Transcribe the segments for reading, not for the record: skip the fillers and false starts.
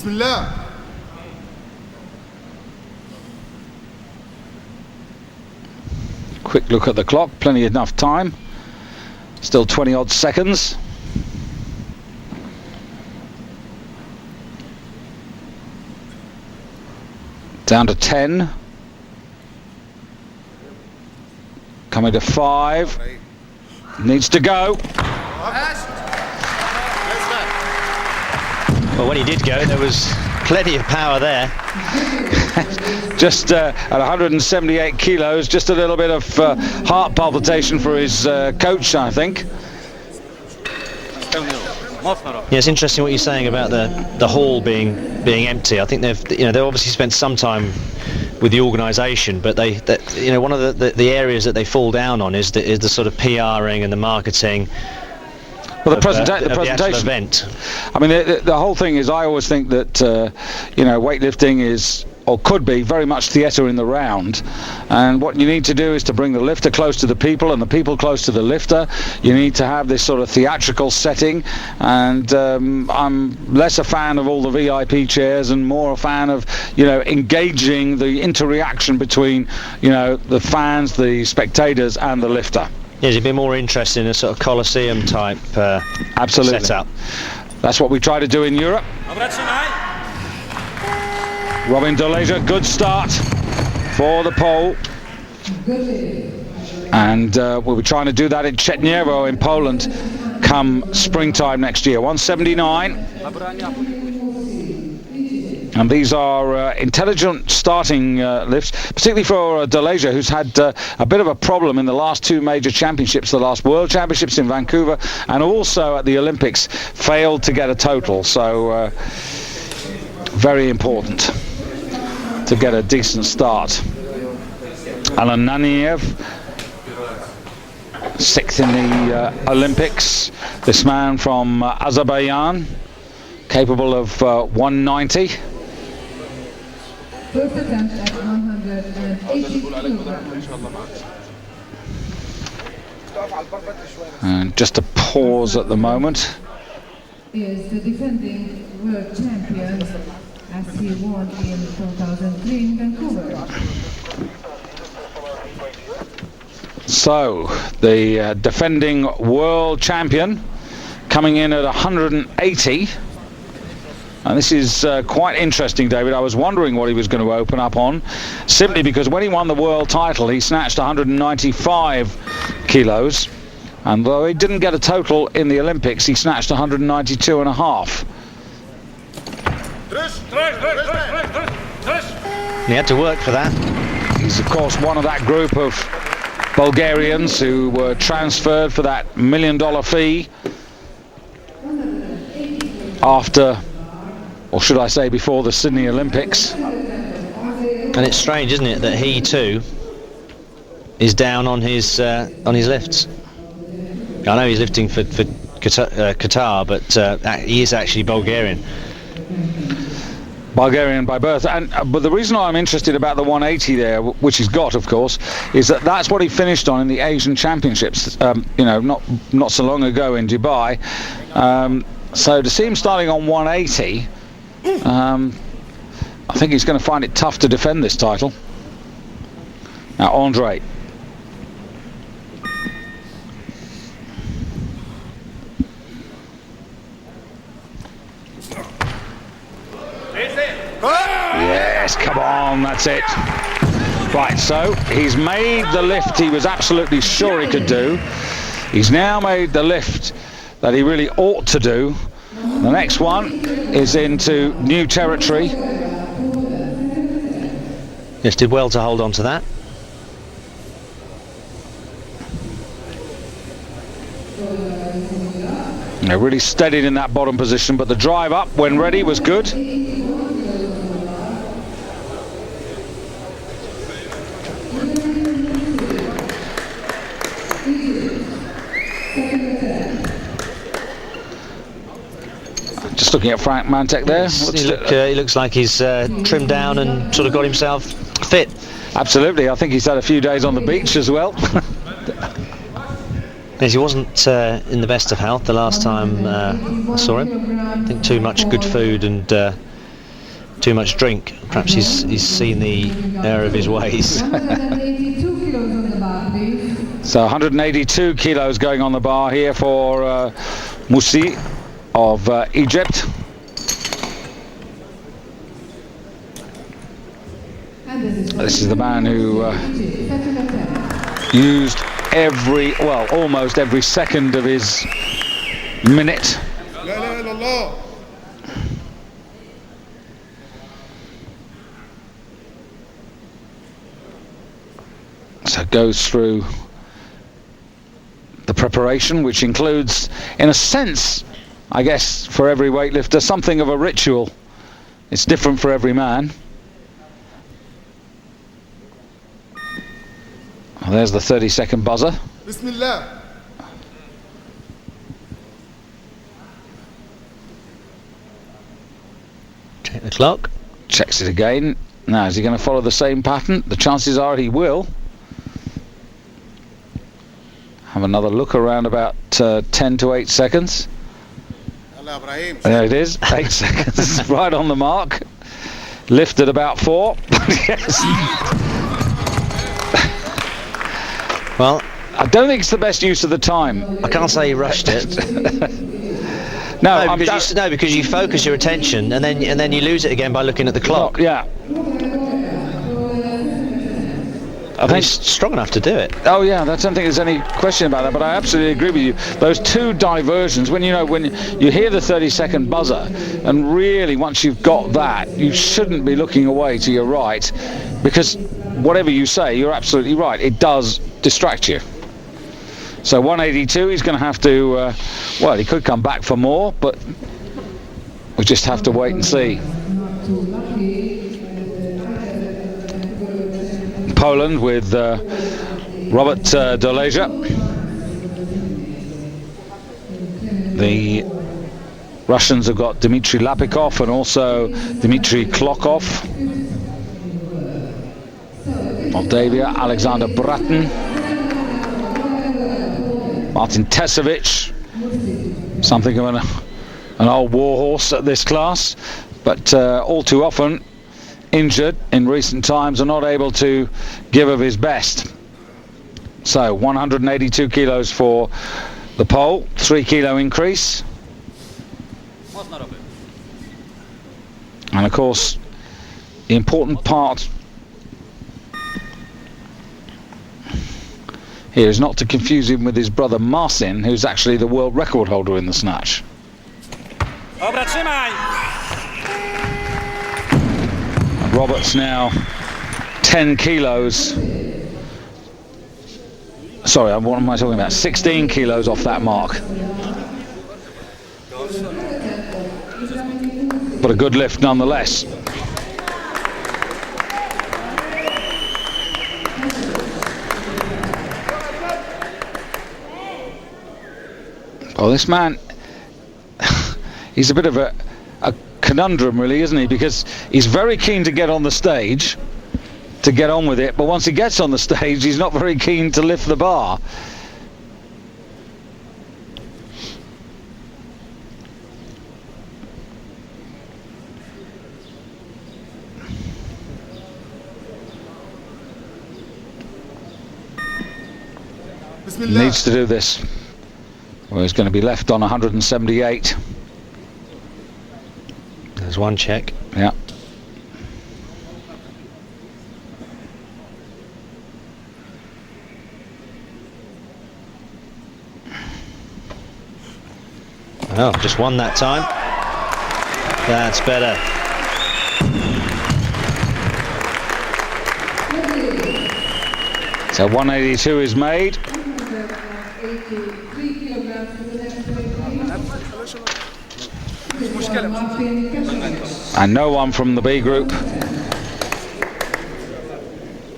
Bismillah. Quick look at the clock, plenty enough time. Still 20 odd seconds. Down to 10. Coming to 5. Needs to go. Well, when he did go, there was plenty of power there. Just at 178 kilos, just a little bit of heart palpitation for his coach, I think. Yeah, it's interesting what you're saying about the hall being empty. I think they've obviously spent some time with the organisation, but one of the areas that they fall down on is the sort of PRing and the marketing. Well, the presentation event. I mean, the whole thing is, I always think that weightlifting is, or could be, very much theatre in the round, and what you need to do is to bring the lifter close to the people and the people close to the lifter. You need to have this sort of theatrical setting, and I'm less a fan of all the VIP chairs and more a fan of engaging the interaction between the fans, the spectators and the lifter. Yes, you'd be more interested in a sort of Colosseum type absolutely setup. That's what we try to do in Europe. Robin Doleja, good start for the pole. And we'll be trying to do that in Chetniewo in Poland come springtime next year. 179. And these are intelligent starting lifts, particularly for Doleja, who's had a bit of a problem in the last two major championships, the last World Championships in Vancouver and also at the Olympics, failed to get a total. So very important to get a decent start. Alan Naniev, 6th in the Olympics. This man from Azerbaijan, capable of 190. First attempt at 180 kilograms. And just a pause at the moment. Is the defending world champion as he won in 2003 in Vancouver. So the defending world champion coming in at 180. And this is quite interesting, David. I was wondering what he was going to open up on, simply because when he won the world title, he snatched 195 kilos. And though he didn't get a total in the Olympics, he snatched 192 and a half. He had to work for that. He's, of course, one of that group of Bulgarians who were transferred for that $1 million fee after, or should I say before, the Sydney Olympics. And it's strange, isn't it, that he too is down on his lifts. I know he's lifting for Qatar, but he is actually Bulgarian. Bulgarian by birth, but the reason I'm interested about the 180 there, which he's got, of course, is that that's what he finished on in the Asian Championships. Not so long ago in Dubai. So to see him starting on 180, I think he's going to find it tough to defend this title. Now, Andre. Yes, come on, that's it. Right, so he's made the lift he was absolutely sure he could do. He's now made the lift that he really ought to do. The next one is into new territory. Yes, did well to hold on to that. Really steadied in that bottom position, but the drive up when ready was good. Just looking at Frank Mantek there. He looks like he's trimmed down and sort of got himself fit. Absolutely, I think he's had a few days on the beach as well. Yes, he wasn't in the best of health the last time I saw him. I think too much good food and too much drink. Perhaps he's seen the error of his ways. 182 kilos on the bar, please. So 182 kilos going on the bar here for Moussi of Egypt. This is the man who used almost every second of his minute. So goes through the preparation, which includes, in a sense, I guess, for every weightlifter, something of a ritual. It's different for every man. Well, there's the 30-second buzzer. Bismillah. Check the clock. Checks it again. Now, is he going to follow the same pattern? The chances are he will. Have another look around about 10 to 8 seconds. There it is, 8 seconds, right on the mark. Lifted about 4. Yes. Well, I don't think it's the best use of the time. I can't say he rushed it. No, because you focus your attention and then you lose it again by looking at the clock. Yeah. I think he's strong enough to do it. Oh yeah, I don't think there's any question about that, but I absolutely agree with you. Those two diversions, when you hear the 30-second buzzer, and really once you've got that, you shouldn't be looking away to your right, because whatever you say, you're absolutely right, it does distract you. So 182, he's going to have to, well, he could come back for more, but we just have to wait and see. Poland with Robert Doleja. The Russians have got Dmitry Lapikov and also Dmitry Klokov. Moldavia, Alexander Bratton. Martin Tesevich. Something of an old warhorse at this class, but all too often injured in recent times and not able to give of his best. So 182 kilos for the Pole, 3 kilo increase. And of course, the important part here is not to confuse him with his brother Marcin, who's actually the world record holder in the snatch. Robert's now 10 kilos. Sorry, what am I talking about? 16 kilos off that mark. But a good lift nonetheless. Well, this man, he's a bit of a conundrum, really, isn't he? Because he's very keen to get on the stage, to get on with it, but once he gets on the stage, he's not very keen to lift the bar. He needs to do this. Well, he's going to be left on 178. There's one check. Yeah. Oh, just one that time. That's better. So 182 is made. And no one from the B group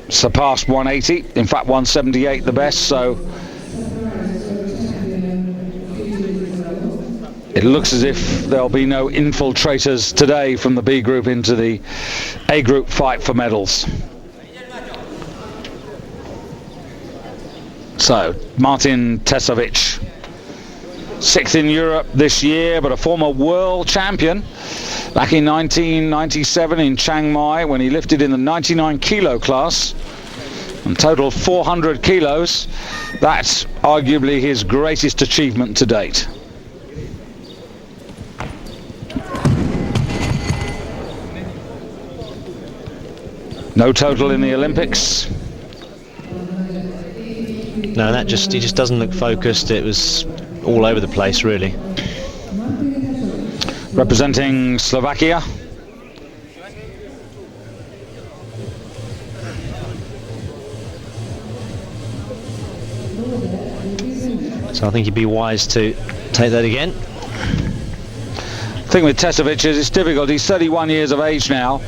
surpassed 180. In fact, 178 the best, so it looks as if there'll be no infiltrators today from the B group into the A group fight for medals. So, Martin Tesevich, 6th in Europe this year, but a former world champion Back in 1997 in Chiang Mai, when he lifted in the 99 kilo class and totaled 400 kilos, that's arguably his greatest achievement to date. No total in the Olympics. No, he just doesn't look focused. It was all over the place, really. Representing Slovakia. So I think he'd be wise to take that again. The thing with Tesovic is it's difficult. He's 31 years of age now,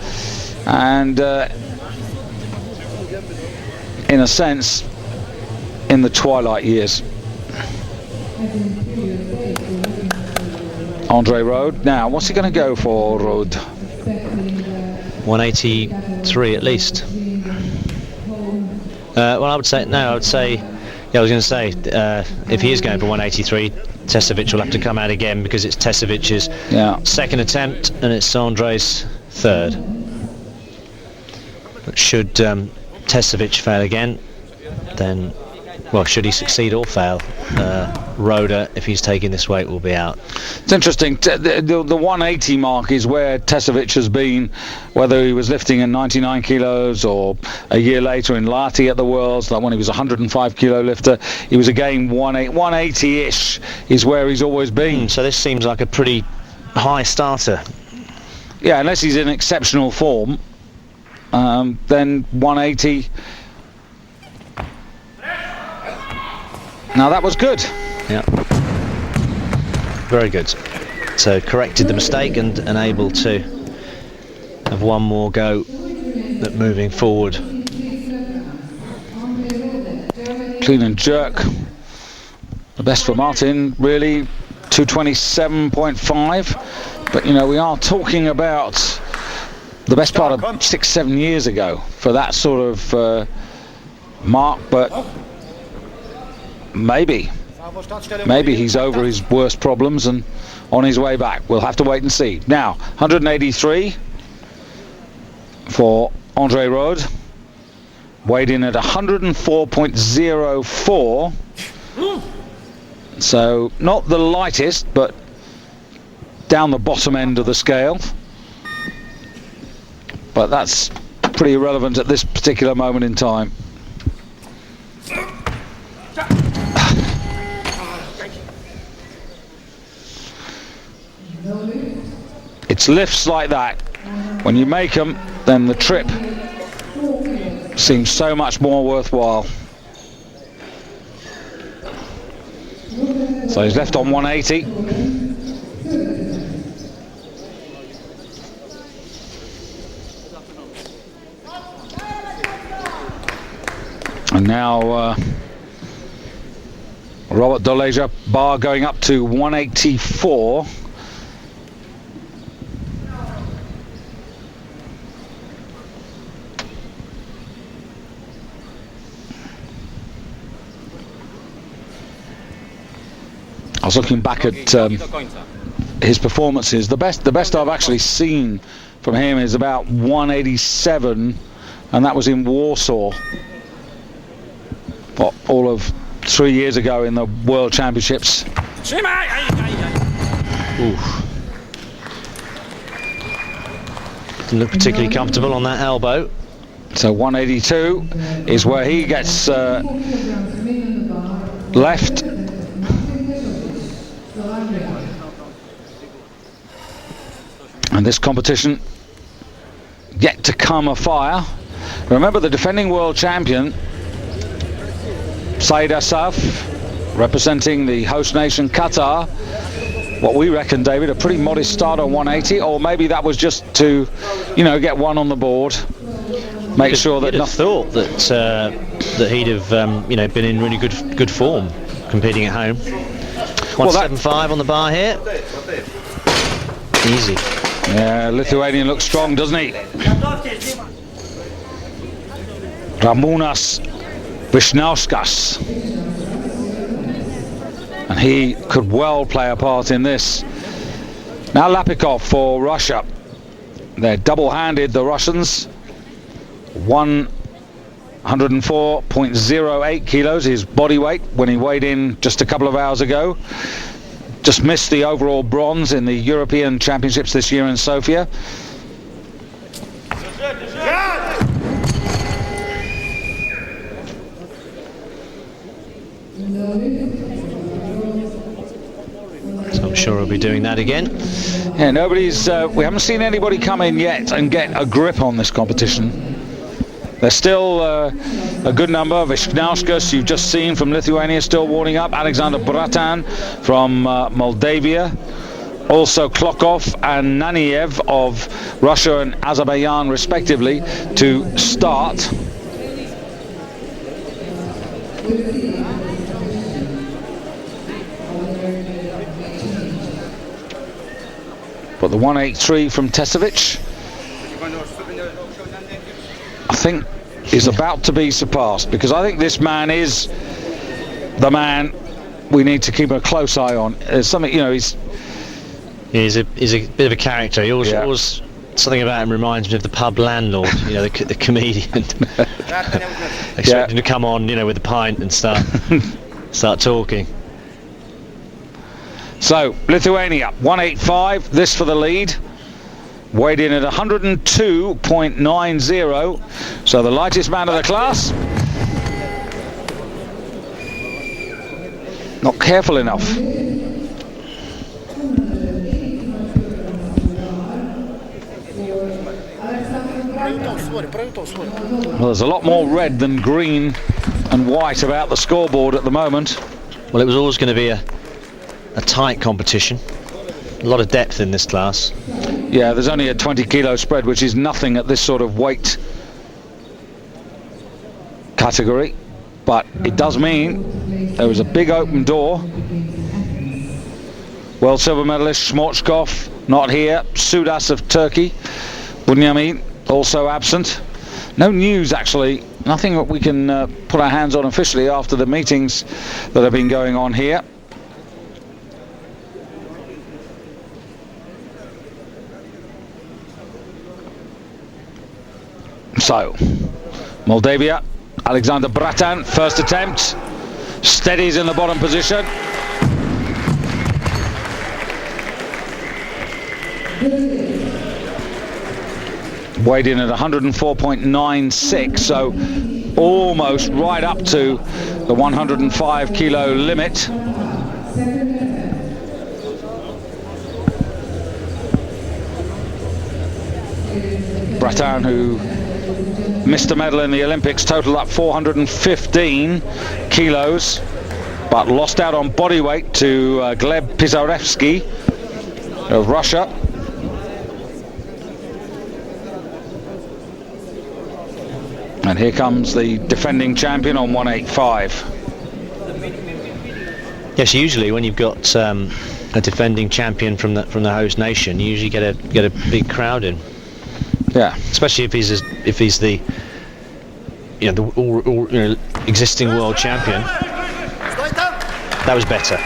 and in a sense, in the twilight years. Andre Rode. Now, what's he going to go for, Rode? 183 at least. Well, I would say, yeah, I was going to say, if he is going for 183, Tesovic will have to come out again, because it's Tesovic's second attempt and it's Andre's third. But should Tesovic fail again, then, well, should he succeed or fail, Roda, if he's taking this weight, will be out. It's interesting. The 180 mark is where Tesovic has been, whether he was lifting in 99 kilos or a year later in Lahti at the Worlds, like when he was a 105 kilo lifter. He was again 180-ish is where he's always been. So this seems like a pretty high starter. Yeah, unless he's in exceptional form, then 180. Now that was good. Yeah. Very good. So corrected the mistake and able to have one more go at moving forward. Clean and jerk. The best for Martin, really, 227.5. But, you know, we are talking about the best part of 6-7 years ago for that sort of mark, but maybe he's over his worst problems and on his way back. We'll have to wait and see. Now, 183 for Andre Rode, weighed in at 104.04. So not the lightest, but down the bottom end of the scale. But that's pretty irrelevant at this particular moment in time. It's lifts like that. When you make them, then the trip seems so much more worthwhile. So he's left on 180. And now Robert Doleja, bar going up to 184. I was looking back at his performances. The best I've actually seen from him is about 187, and that was in Warsaw. What, all of 3 years ago in the World Championships. Oof. Didn't look particularly comfortable on that elbow. So 182 is where he gets left. And this competition yet to come afire. Remember, the defending world champion Saeed Asaf, representing the host nation Qatar. What we reckon, David, a pretty modest start on 180, or maybe that was just to, you know, get one on the board, make sure that nothing. Thought that he'd have, you know, been in really good form competing at home. 175 on the bar here. Easy. Yeah, Lithuanian looks strong, doesn't he? Ramūnas Vyšniauskas. And he could well play a part in this. Now Lapikov for Russia. They're double-handed, the Russians. 104.08 kilos, his body weight when he weighed in just a couple of hours ago. Just missed the overall bronze in the European Championships this year in Sofia. So I'm sure he'll be doing that again. Yeah, we haven't seen anybody come in yet and get a grip on this competition. There's still a good number. Vyšňauskas, you've just seen from Lithuania, still warming up. Alexander Bratan from Moldavia. Also Klokov and Naniev of Russia and Azerbaijan, respectively, to start. But the 183 from Tesovic, I think, is about to be surpassed, because I think this man is the man we need to keep a close eye on. There's something, you know, he's a bit of a character. He always something about him reminds me of the pub landlord, you know, the comedian. Expecting to come on, you know, with a pint and start talking. So Lithuania 185, this for the lead. Weighed in at 102.90, so the lightest man of the class. Not careful enough. Well, there's a lot more red than green and white about the scoreboard at the moment. Well, it was always going to be a tight competition. A lot of depth in this class. Yeah, there's only a 20 kilo spread, which is nothing at this sort of weight category, but it does mean there was a big open door. World silver medalist Shmorchkov not here. Sudas of Turkey. Bunyamin also absent. No news, actually, nothing that we can put our hands on officially after the meetings that have been going on here. So, Moldavia, Alexander Bratan, first attempt, steadies in the bottom position. Weighed in at 104.96, so almost right up to the 105 kilo limit. Bratan, who missed a medal in the Olympics, totaled up 415 kilos, but lost out on body weight to Gleb Pizarevsky of Russia. And here comes the defending champion on 185. Yes, usually when you've got a defending champion from the host nation, you usually get a big crowd in. Yeah, especially if he's the existing world champion. That was better.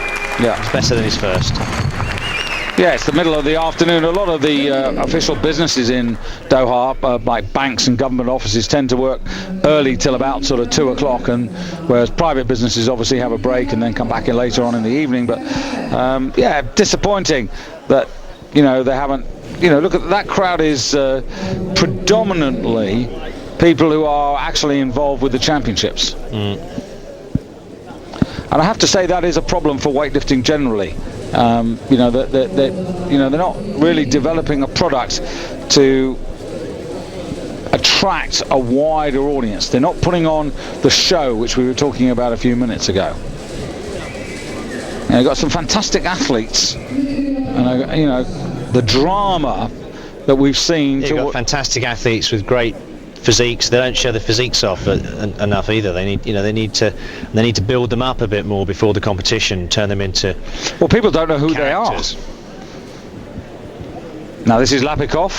Yeah, it's better than his first. Yeah, it's the middle of the afternoon. A lot of the official businesses in Doha, like banks and government offices, tend to work early till about sort of 2 o'clock, and whereas private businesses obviously have a break and then come back in later on in the evening. But yeah, disappointing that, you know, they haven't. You know, look at that crowd is predominantly people who are actually involved with the championships. And I have to say that is a problem for weightlifting generally. You know, that they're not really developing a product to attract a wider audience. They're not putting on the show which we were talking about a few minutes ago. You've got some fantastic athletes, and you know, the drama that we've seen. You've got fantastic athletes with great physiques. They don't show the physiques off enough either. They need to build them up a bit more before the competition, turn them into. Well, people don't know who characters. they are. Now this is Lapikov.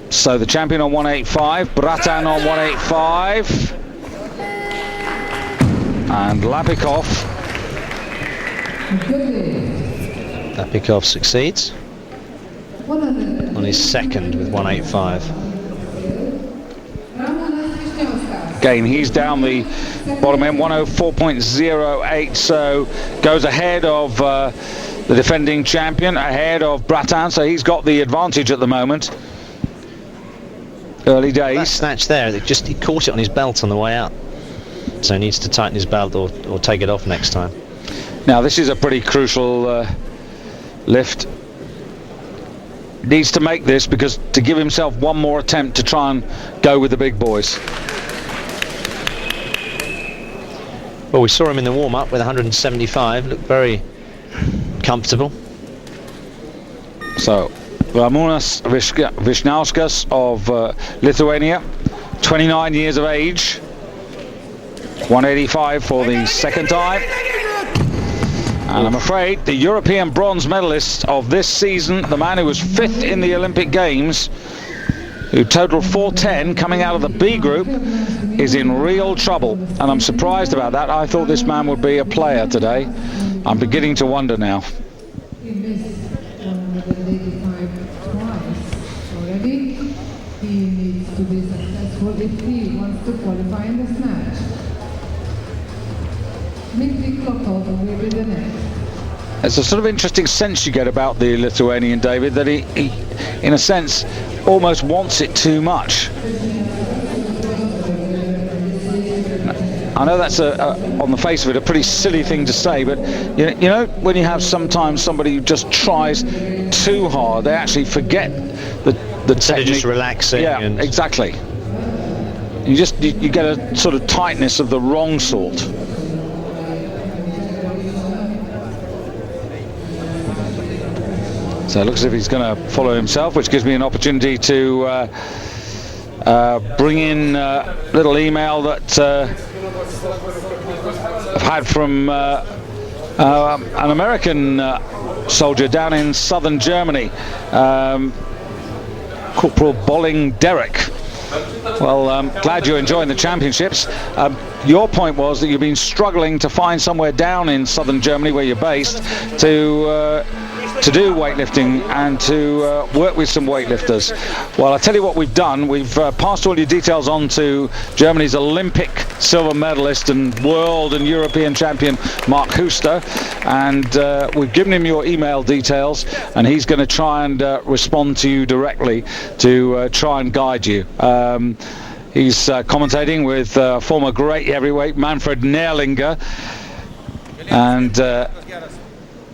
So the champion on 185, Bratan on 185, and Lapikov succeeds. on his second with 185. Again, he's down the bottom end, 104.08, so goes ahead of the defending champion, ahead of Bratan, so he's got the advantage at the moment. Early days. That snatch there, he caught it on his belt on the way out, so he needs to tighten his belt or take it off next time. Now this is a pretty crucial lift. Needs to make this, because to give himself one more attempt to try and go with the big boys. Well, we saw him in the warm-up with 175, looked very comfortable. So Ramūnas Vyšniauskas of Lithuania, 29 years of age, 185 for the second time. And I'm afraid the European bronze medalist of this season, the man who was 5th in the Olympic Games, who totaled 410 coming out of the B group, is in real trouble. And I'm surprised about that. I thought this man would be a player today. I'm beginning to wonder now. He missed 185 twice already. He needs to be successful if he wants to qualify in the snatch. Dmitry Klokov will be the next. It's a sort of interesting sense you get about the Lithuanian, David, that he in a sense, almost wants it too much. I know that's on the face of it, a pretty silly thing to say, but you know, when you have sometimes somebody who just tries too hard, they actually forget the technique. Just relaxing. Yeah, and exactly. You get a sort of tightness of the wrong sort. So it looks as if he's going to follow himself, which gives me an opportunity to bring in a little email that I've had from an American soldier down in southern Germany, Corporal Bolling Derek. Well, I'm glad you're enjoying the championships. Your point was that you've been struggling to find somewhere down in southern Germany where you're based to do weightlifting and to work with some weightlifters. Well, I'll tell you what we've done. We've passed all your details on to Germany's Olympic silver medalist and world and European champion Mark Huster, and we've given him your email details, and he's going to try and respond to you directly to try and guide you. He's commentating with former great heavyweight Manfred Nährlinger, and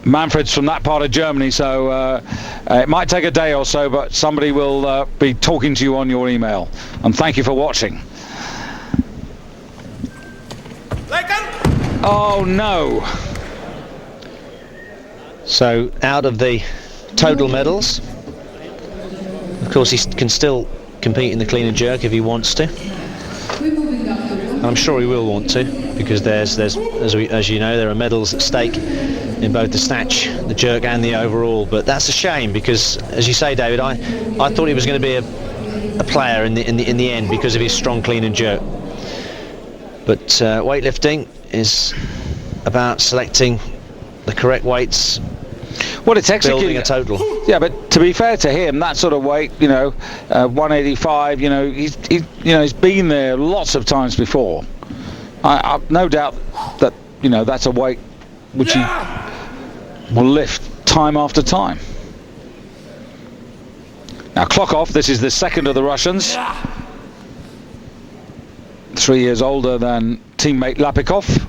Manfred's from that part of Germany, so it might take a day or so, but somebody will be talking to you on your email. And thank you for watching. Oh no! So out of the total medals, of course he can still compete in the clean and jerk if he wants to. And I'm sure he will want to, because there's as you know, there are medals at stake in both the snatch, the jerk and the overall. But that's a shame, because as you say, David, I thought he was going to be a player in the end because of his strong clean and jerk. But weightlifting is about selecting the correct weights. Well, it's executing building a total. Yeah, but to be fair to him, that sort of weight, 185, he's been there lots of times before. I've no doubt that that's a weight which he will lift time after time. Now Klokov, this is the second of the Russians, 3 years older than teammate Lapikov.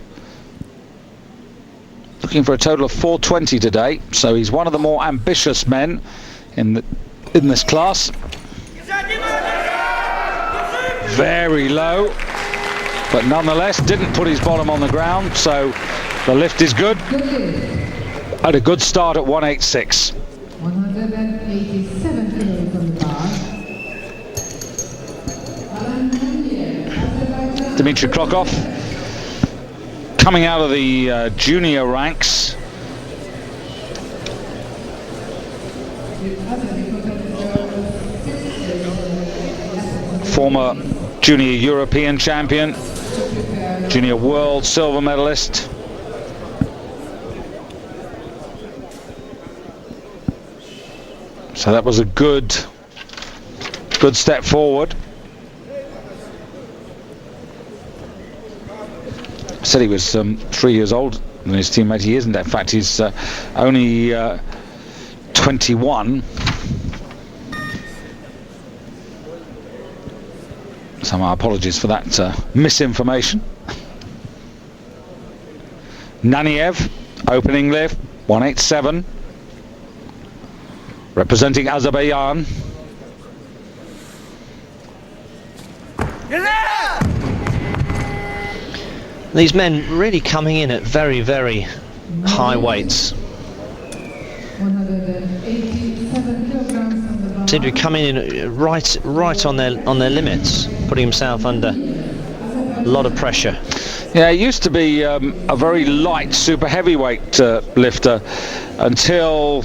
Looking for a total of 420 today, so he's one of the more ambitious men in this class. Very low, but nonetheless didn't put his bottom on the ground, so the lift is good. Had a good start at 186. 187 kilos on the bar. Dmitry Klokov, coming out of the junior ranks. Former junior European champion, junior world silver medalist. So that was a good step forward. Said he was 3 years older than his teammate. He isn't. In fact, he's only 21. So my apologies for that misinformation. Naniev, opening lift, 187. Representing Azerbaijan. These men really coming in at very, very high weights. 187 kilograms on the bar. Seem to be coming in right on their limits, putting himself under a lot of pressure. Yeah, he used to be a very light, super heavyweight lifter until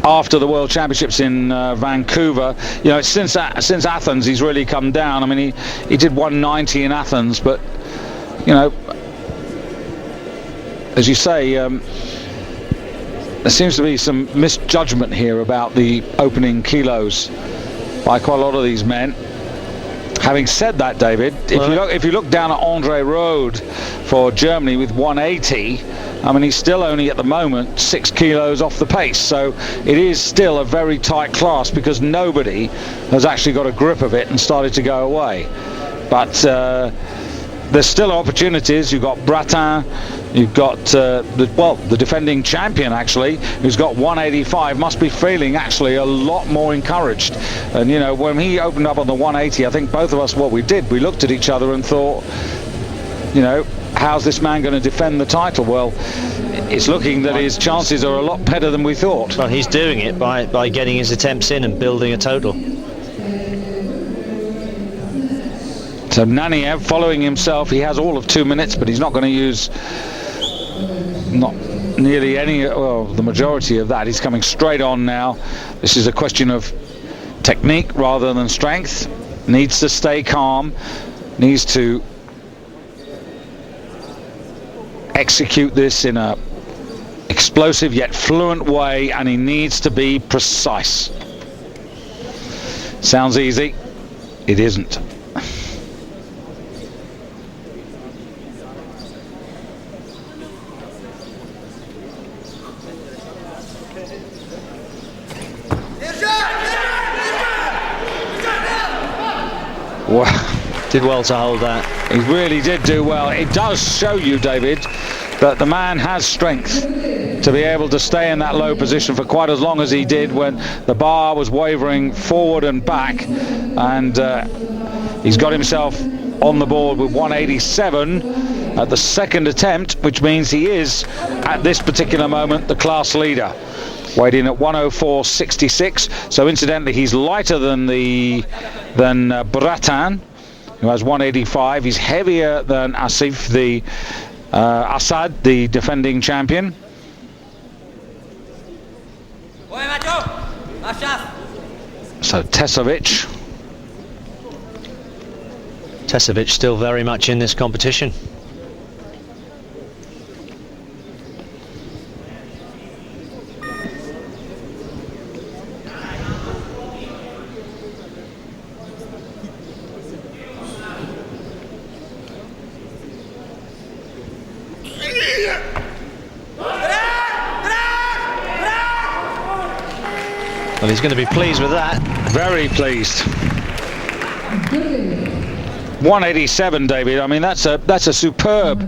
after the World Championships in Vancouver. You know, since Athens, he's really come down. I mean, he did 190 in Athens, but you know, as you say, there seems to be some misjudgment here about the opening kilos by quite a lot of these men. Having said that, David, if you look down at Andre Rode for Germany with 180, I mean, he's still only at the moment 6 kilos off the pace, so it is still a very tight class because nobody has actually got a grip of it and started to go away. But there's still opportunities. You've got Bratin, you've got the defending champion actually, who's got 185, must be feeling actually a lot more encouraged. And you know, when he opened up on the 180, I think both of us, we looked at each other and thought, you know, how's this man going to defend the title? Well, it's looking that his chances are a lot better than we thought. Well, he's doing it by getting his attempts in and building a total. So Naniev following himself, he has all of 2 minutes, but he's not going to use not nearly any, well, the majority of that. He's coming straight on now. This is a question of technique rather than strength. Needs to stay calm, needs to execute this in a explosive yet fluent way, and he needs to be precise. Sounds easy, it isn't. Wow. Did well to hold that. He really did do well. It does show you, David, that the man has strength to be able to stay in that low position for quite as long as he did when the bar was wavering forward and back. And he's got himself on the board with 187 at the second attempt, which means he is, at this particular moment, the class leader. Weighed in at 104.66. So incidentally, he's lighter than Bratin, who has 185. He's heavier than Asif, Assad, the defending champion. So Tesovic still very much in this competition. Well, he's going to be pleased with that. Very pleased. 187, David. I mean, that's a superb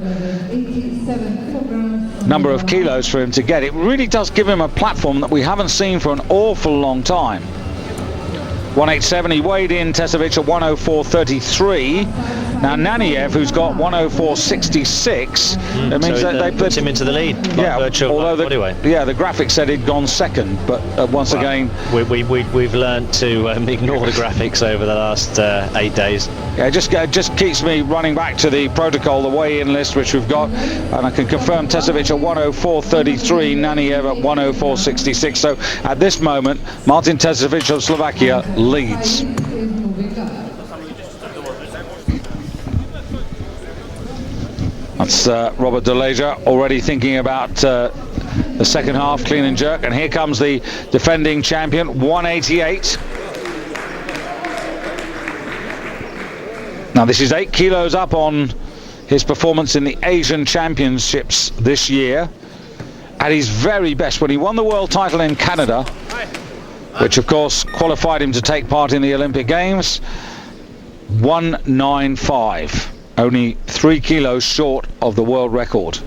number of kilos for him to get. It really does give him a platform that we haven't seen for an awful long time. 187. He weighed in Tesovic at 104.33. Now Naniev, who's got 104.66, it means so that they put him into the lead. Yeah, although the graphic said he'd gone second, but once again, we've learned to ignore the graphics over the last 8 days. Yeah, it just keeps me running back to the protocol, the weigh-in list which we've got, and I can confirm Tesovic at 104.33, Naniev at 104.66. So at this moment, Martin Tesovic of Slovakia leads. That's Robert Deleja already thinking about the second half clean and jerk. And here comes the defending champion, 188. Now this is 8 kilos up on his performance in the Asian Championships this year. At his very best, when he won the world title in Canada, which of course qualified him to take part in the Olympic Games, 195, only 3 kilos short of the world record.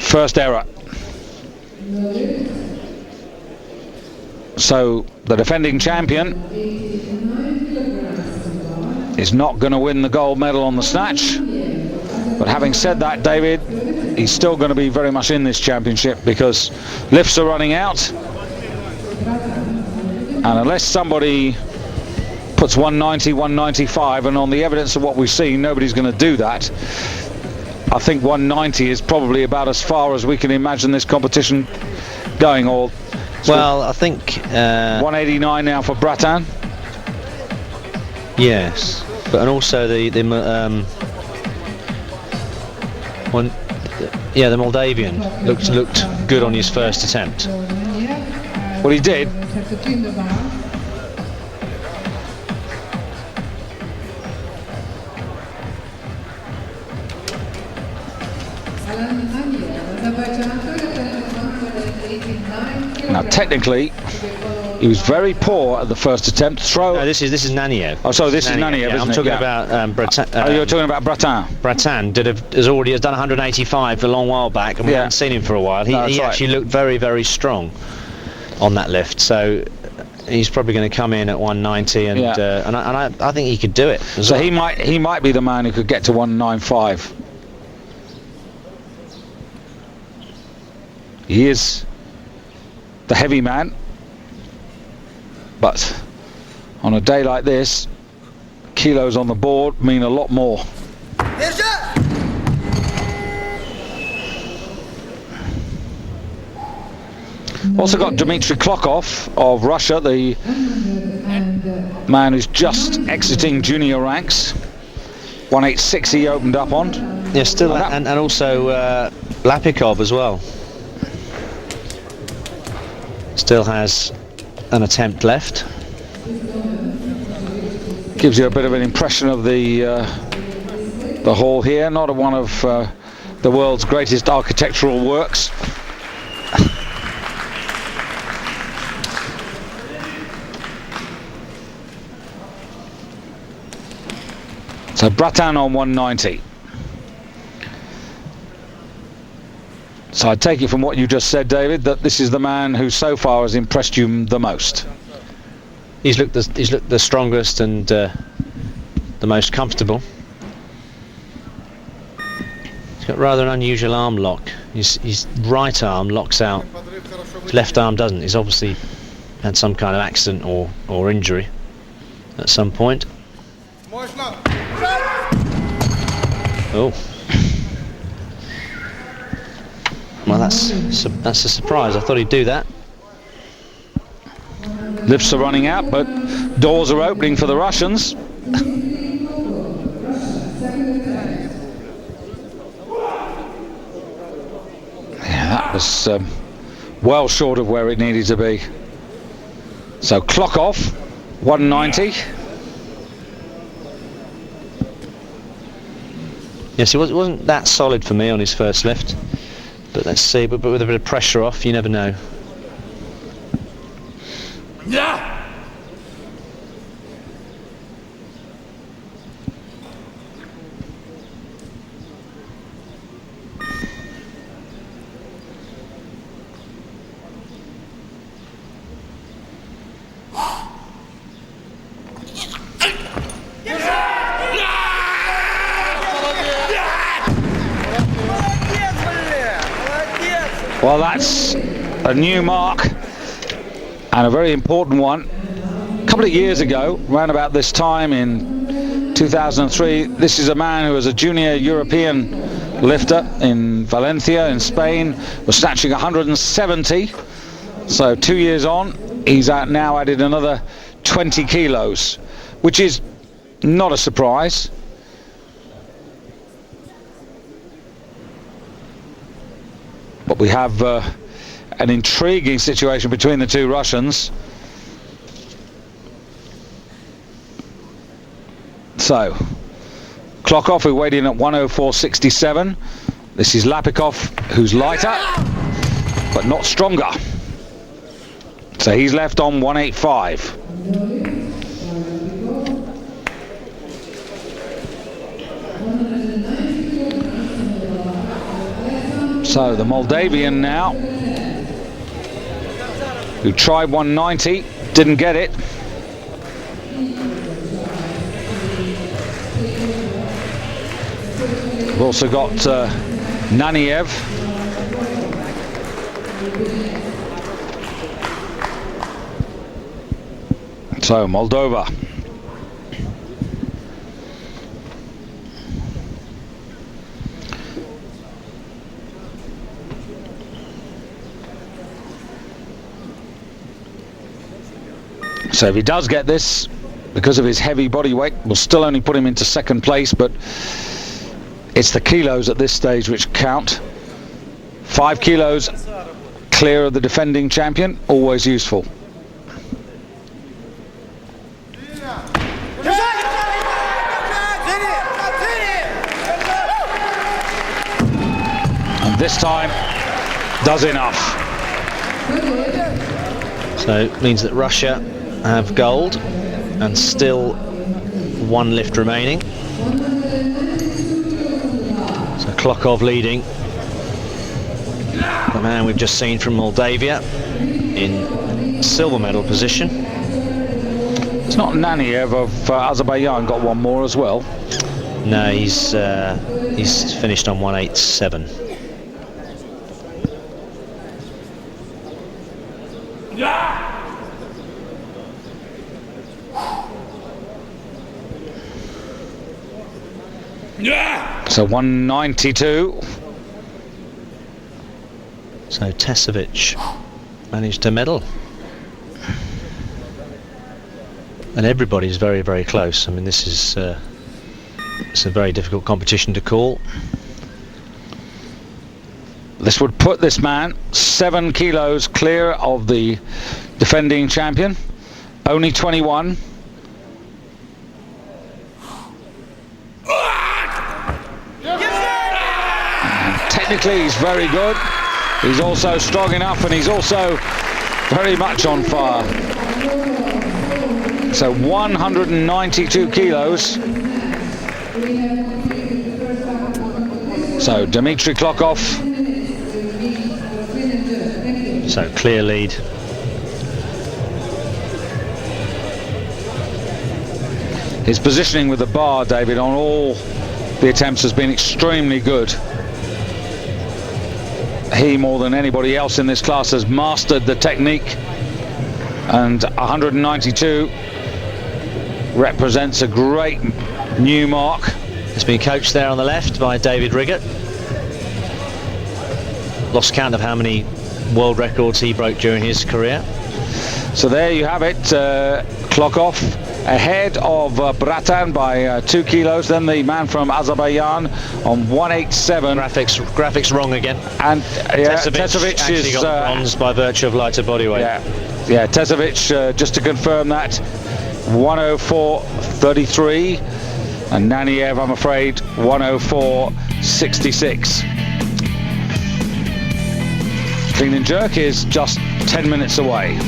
First error. So the defending champion is not going to win the gold medal on the snatch. But having said that, David, he's still going to be very much in this championship because lifts are running out. And unless somebody puts 190, 195, and on the evidence of what we've seen, nobody's going to do that. I think 190 is probably about as far as we can imagine this competition going. Or well, I think 189 now for Bratan. Yes, but and also the Moldavian looked good on his first attempt. Well, he did. Now, technically, he was very poor at the first attempt. Throw. No, this is Naniev. Oh, sorry, this is Naniev. Yeah, I'm talking about Bratan. You're talking about Bratan. Bratan has done 185 a long while back, and we haven't seen him for a while. He actually looked very, very strong on that lift. So he's probably going to come in at 190, and I think he could do it. So he might be the man who could get to 195. He is the heavy man, but on a day like this, kilos on the board mean a lot more. Also got Dmitry Klokov of Russia, the man who's just exiting junior ranks. 186 he opened up on. Yeah, still, and also Lapikov as well. Still has an attempt left. Gives you a bit of an impression of the hall here. Not one of the world's greatest architectural works. So Bratan on 190. So I take it from what you just said, David, that this is the man who so far has impressed you the most. He's looked the strongest and the most comfortable. He's got rather an unusual arm lock. His right arm locks out, his left arm doesn't. He's obviously had some kind of accident or injury at some point. Oh. Well, that's a surprise. I thought he'd do that. Lifts are running out, but doors are opening for the Russians. Yeah, that was well short of where it needed to be. So Klokov, 190. Yes, he wasn't that solid for me on his first lift. But let's see, but with a bit of pressure off, you never know. Yeah. Well, that's a new mark and a very important one. A couple of years ago, around about this time in 2003, this is a man who was a junior European lifter in Valencia in Spain, was snatching 170. So 2 years on, he's now added another 20 kilos, which is not a surprise. But we have an intriguing situation between the two Russians. So, Klokov, who weighed in at 104.67. This is Lapikov, who's lighter, but not stronger. So he's left on 185. So the Moldavian now, who tried 190, didn't get it. We've also got Naniev. So Moldova. So if he does get this, because of his heavy body weight, we'll still only put him into second place, but it's the kilos at this stage which count. 5 kilos clear of the defending champion, always useful. And this time does enough. So it means that Russia have gold and still 1 lift remaining. So Klokov leading. The man we've just seen from Moldavia in silver medal position. It's not Naniev of Azerbaijan got 1 more as well. No, he's finished on 187. So 192. So Tesovic managed to medal. And everybody's very, very close. I mean, this is it's a very difficult competition to call. This would put this man 7 kilos clear of the defending champion. Only 21. Technically he's very good. He's also strong enough, and he's also very much on fire. So 192 kilos. So Dmitry Klokov. So clear lead. His positioning with the bar, David, on all the attempts has been extremely good. He, more than anybody else in this class, has mastered the technique, and 192 represents a great new mark. He's been coached there on the left by David Riggott. Lost count of how many world records he broke during his career. So there you have it. Klokov ahead of Bratan by 2 kilos. Then the man from Azerbaijan on 187. Graphics wrong again. And Tesovic actually is got bronze by virtue of lighter body weight. Yeah, Tesovic, just to confirm that, 104.33, and Naniev, I'm afraid, 104.66. Clean and jerk is just 10 minutes away.